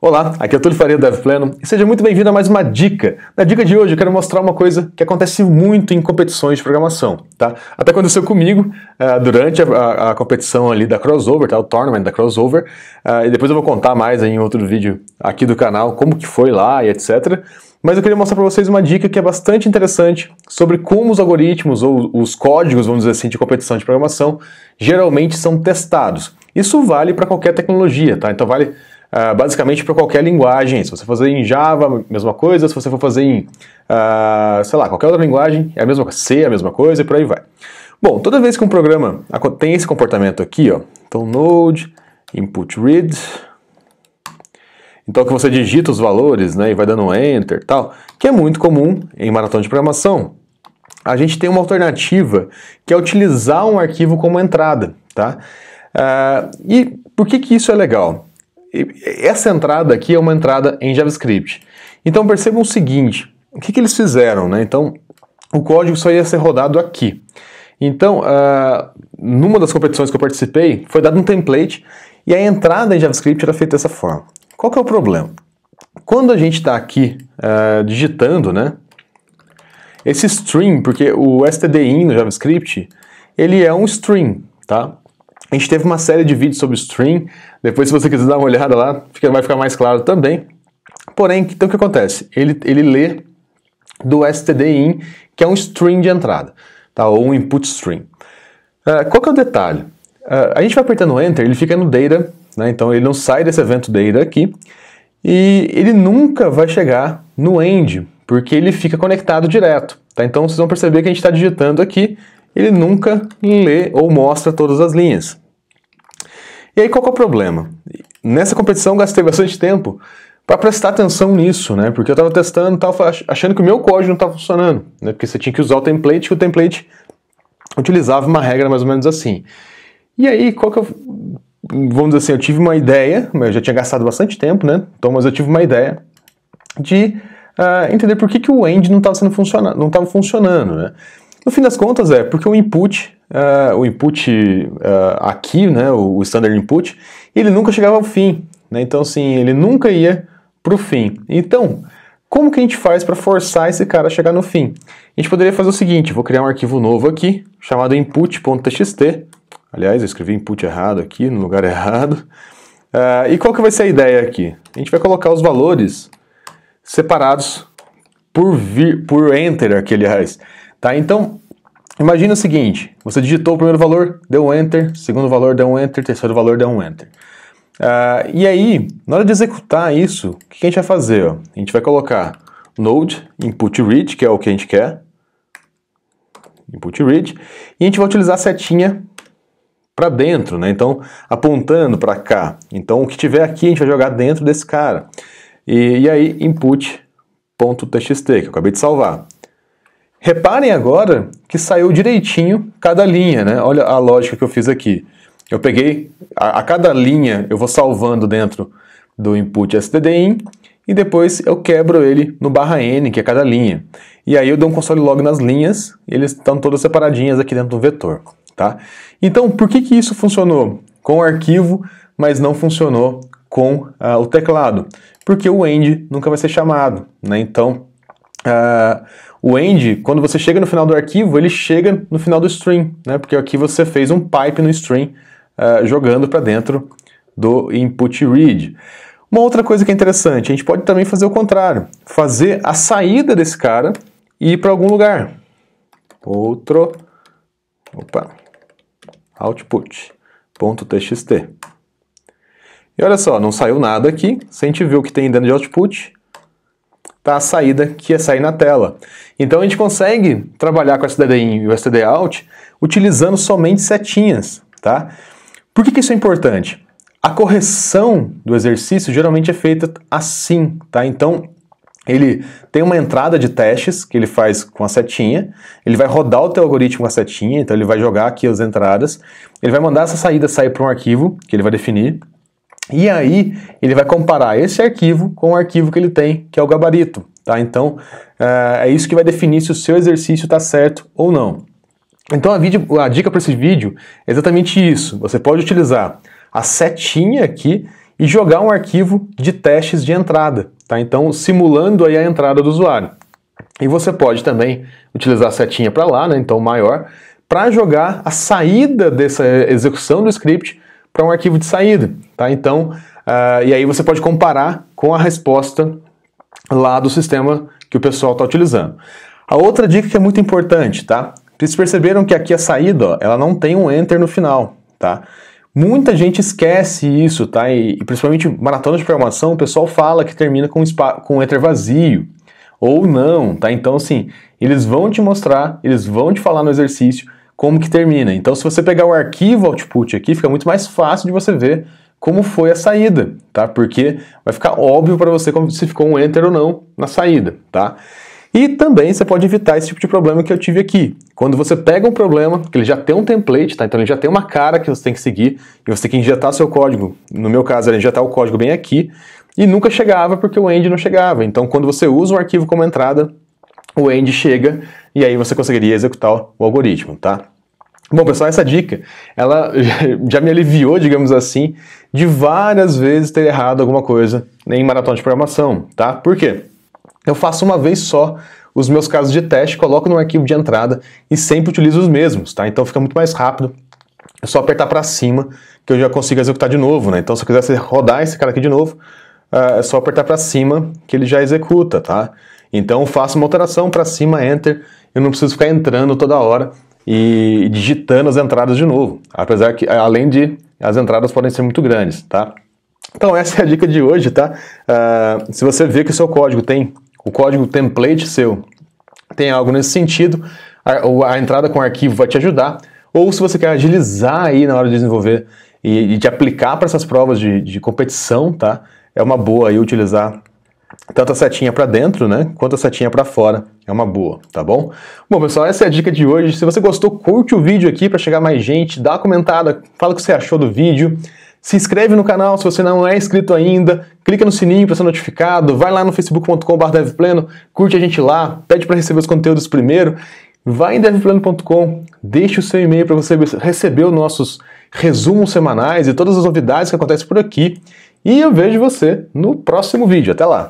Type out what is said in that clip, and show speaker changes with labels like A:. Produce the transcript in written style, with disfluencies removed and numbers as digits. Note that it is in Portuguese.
A: Olá, aqui é o Túlio Faria do DevPleno e seja muito bem-vindo a mais uma dica. Na dica de hoje eu quero mostrar uma coisa que acontece muito em competições de programação, tá? Até aconteceu comigo durante a competição ali da Crossover, tá? O tournament da Crossover, e depois eu vou contar mais em outro vídeo aqui do canal como que foi lá e etc. Mas eu queria mostrar para vocês uma dica que é bastante interessante sobre como os algoritmos ou os códigos, vamos dizer assim, de competição de programação geralmente são testados. Isso vale para qualquer tecnologia, tá? Então vale basicamente para qualquer linguagem. Se você for fazer em Java, mesma coisa. Se você for fazer em, sei lá, qualquer outra linguagem, é a mesma coisa. C é a mesma coisa e por aí vai. Bom, toda vez que um programa tem esse comportamento aqui, ó, então node, input read, então que você digita os valores, né, e vai dando um enter, tal, que é muito comum em maratona de programação. A gente tem uma alternativa que é utilizar um arquivo como entrada, tá? E por que isso é legal? Essa entrada aqui é uma entrada em JavaScript. Então percebam o seguinte, o que eles fizeram, né? Então o código só ia ser rodado aqui. Então, numa das competições que eu participei, foi dado um template e a entrada em JavaScript era feita dessa forma. Qual que é o problema? Quando a gente está aqui digitando, né? Esse string, porque o stdin no JavaScript, ele é um string, tá? A gente teve uma série de vídeos sobre string, depois se você quiser dar uma olhada lá, vai ficar mais claro também. Porém, então o que acontece? Ele lê do stdin, que é um string de entrada, tá? Ou um input string. Qual que é o detalhe? A gente vai apertando Enter, ele fica no data, né? Então ele não sai desse evento data aqui, e ele nunca vai chegar no end, porque ele fica conectado direto, tá? Então vocês vão perceber que a gente está digitando aqui, ele nunca lê ou mostra todas as linhas. E aí qual que é o problema? Nessa competição gastei bastante tempo para prestar atenção nisso, né? Porque eu estava testando e estava achando que o meu código não estava funcionando, né? Porque você tinha que usar o template, que o template utilizava uma regra mais ou menos assim. E aí, vamos dizer assim, eu tive uma ideia, eu já tinha gastado bastante tempo, né? Então, mas eu tive uma ideia de entender por que o end não estava funcionando, né? No fim das contas porque o input aqui, né, o standard input, ele nunca chegava ao fim, né? Então assim, ele nunca ia para o fim. Então, como que a gente faz para forçar esse cara a chegar no fim? A gente poderia fazer o seguinte, vou criar um arquivo novo aqui, chamado input.txt, aliás, eu escrevi input errado aqui, no lugar errado, e qual que vai ser a ideia aqui? A gente vai colocar os valores separados por enter aqui, aliás. Tá, então, imagina o seguinte, você digitou o primeiro valor, deu um enter, segundo valor deu um enter, terceiro valor deu um enter. E aí, na hora de executar isso, o que a gente vai fazer? Ó? A gente vai colocar node input read, que é o que a gente quer, input read, e a gente vai utilizar a setinha para dentro, né? Então, apontando para cá. Então, o que tiver aqui a gente vai jogar dentro desse cara. E aí, input.txt, que eu acabei de salvar. Reparem agora que saiu direitinho cada linha, né? Olha a lógica que eu fiz aqui. Eu peguei, a cada linha eu vou salvando dentro do input stdin e depois eu quebro ele no /n, que é cada linha. E aí eu dou um console log nas linhas e eles estão todas separadinhas aqui dentro do vetor, tá? Então, por que isso funcionou com o arquivo, mas não funcionou com o teclado? Porque o end nunca vai ser chamado, né? Então, o end, quando você chega no final do arquivo, ele chega no final do string, né? Porque aqui você fez um pipe no string jogando para dentro do input read. Uma outra coisa que é interessante, a gente pode também fazer o contrário, fazer a saída desse cara e ir para algum lugar. Output.txt. E olha só, não saiu nada aqui, se a gente ver o que tem dentro de output, tá a saída que é sair na tela. Então a gente consegue trabalhar com o stdin e o stdout utilizando somente setinhas, tá? Por que isso é importante? A correção do exercício geralmente é feita assim, tá? Então ele tem uma entrada de testes que ele faz com a setinha, ele vai rodar o teu algoritmo com a setinha, então ele vai jogar aqui as entradas, ele vai mandar essa saída sair para um arquivo que ele vai definir, e aí ele vai comparar esse arquivo com o arquivo que ele tem, que é o gabarito, tá? Então é isso que vai definir se o seu exercício está certo ou não. Então a dica para esse vídeo é exatamente isso. Você pode utilizar a setinha aqui e jogar um arquivo de testes de entrada, tá? Então, simulando aí a entrada do usuário. E você pode também utilizar a setinha para lá, né? Então maior, para jogar a saída dessa execução do script para um arquivo de saída, tá? Então, e aí você pode comparar com a resposta lá do sistema que o pessoal está utilizando. A outra dica que é muito importante, tá? Vocês perceberam que aqui a saída, ó, ela não tem um enter no final, tá? Muita gente esquece isso, tá? E principalmente maratona de programação, o pessoal fala que termina com um enter vazio, ou não, tá? Então, assim, eles vão te mostrar, eles vão te falar no exercício como que termina. Então, se você pegar o arquivo output aqui, fica muito mais fácil de você ver como foi a saída, tá? Porque vai ficar óbvio para você se ficou um enter ou não na saída, tá? E também você pode evitar esse tipo de problema que eu tive aqui. Quando você pega um problema, que ele já tem um template, tá? Então ele já tem uma cara que você tem que seguir, e você tem que injetar seu código. No meu caso, ele injetar o código bem aqui, e nunca chegava porque o end não chegava. Então quando você usa um arquivo como entrada, o end chega, e aí você conseguiria executar o algoritmo, tá? Bom, pessoal, essa dica, ela já me aliviou, digamos assim, de várias vezes ter errado alguma coisa em maratona de programação, tá? Por quê? Eu faço uma vez só os meus casos de teste, coloco no arquivo de entrada e sempre utilizo os mesmos, tá? Então fica muito mais rápido, é só apertar para cima que eu já consigo executar de novo, né? Então se eu quisesse rodar esse cara aqui de novo, é só apertar para cima que ele já executa, tá? Então faço uma alteração para cima, enter, eu não preciso ficar entrando toda hora e digitando as entradas de novo, apesar que, além de, as entradas podem ser muito grandes, tá? Então essa é a dica de hoje, tá? Se você vê que o seu código tem, o código template seu tem algo nesse sentido, a entrada com arquivo vai te ajudar, ou se você quer agilizar aí na hora de desenvolver e de aplicar para essas provas de competição, tá? É uma boa aí utilizar tanto a setinha para dentro, né, quanto a setinha para fora. É uma boa, tá bom? Bom, pessoal, essa é a dica de hoje. Se você gostou, curte o vídeo aqui para chegar mais gente, dá uma comentada, fala o que você achou do vídeo. Se inscreve no canal se você não é inscrito ainda, clica no sininho para ser notificado, vai lá no facebook.com/devpleno, curte a gente lá, pede para receber os conteúdos primeiro, vai em devpleno.com, deixe o seu e-mail para você receber os nossos resumos semanais e todas as novidades que acontecem por aqui, e eu vejo você no próximo vídeo. Até lá!